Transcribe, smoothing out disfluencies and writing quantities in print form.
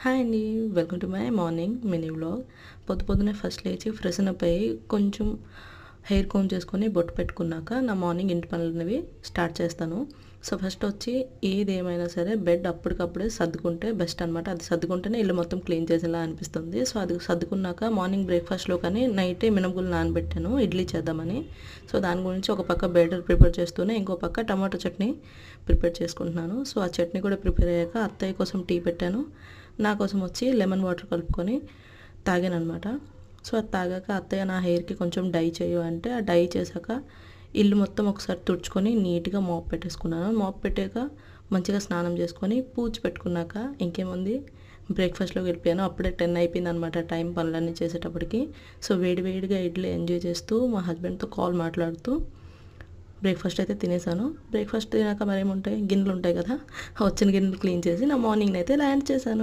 Hi అండి. Welcome to my morning mini vlog. పొద్దున్నే first లేచి ఫ్రెషన్ అప్ అయ్యి కొంచెం హెయిర్ కోమ్ చేసుకొని బొట్టు పెట్టుకున్నాక నా మార్నింగ్ ఇంటి పనులనేవి స్టార్ట్ చేస్తాను. సో ఫస్ట్ వచ్చి ఏదేమైనా సరే బెడ్ అప్పటికప్పుడే సర్దుకుంటే బెస్ట్ అనమాట. అది సర్దుకుంటేనే ఇల్లు మొత్తం క్లీన్ చేసేలా అనిపిస్తుంది. సో అది సర్దుకున్నాక మార్నింగ్ బ్రేక్ఫాస్ట్లో కానీ నైటే మినపగుళ్ళు నానబెట్టాను ఇడ్లీ చేద్దామని. సో దాని గురించి ఒక పక్క బ్యాటర్ ప్రిపేర్ చేస్తూనే ఇంకో పక్క టమాటో చట్నీ ప్రిపేర్ చేసుకుంటున్నాను. సో ఆ చట్నీ కూడా ప్రిపేర్ అయ్యాక అత్తయ్య కోసం టీ పెట్టాను. నా కోసం వచ్చి లెమన్ వాటర్ కలుపుకొని తాగానమాట. సో అది తాగాక అత్తయ్య నా హెయిర్కి కొంచెం డై చేయు అంటే ఆ డై చేశాక ఇల్లు మొత్తం ఒకసారి తుడుచుకొని నీట్గా మాప్ పెట్టేసుకున్నాను. మాప్ పెట్టాక మంచిగా స్నానం చేసుకొని పూజ పెట్టుకున్నాక ఇంకేముంది బ్రేక్ఫాస్ట్లోకి వెళ్ళిపోయాను. అప్పుడే 10 అయిపోయింది అనమాట టైం పనులన్నీ చేసేటప్పటికి. సో వేడివేడిగా ఇడ్లీ ఎంజాయ్ చేస్తూ మా హస్బెండ్తో కాల్ మాట్లాడుతూ బ్రేక్ఫాస్ట్ అయితే తినేసాను. బ్రేక్ఫాస్ట్ తినాక మరేముంటాయి, గిన్నెలు ఉంటాయి కదా, వచ్చిన గిన్నెలు క్లీన్ చేసి నా మార్నింగ్ అయితే ల్యాండ్ చేశాను.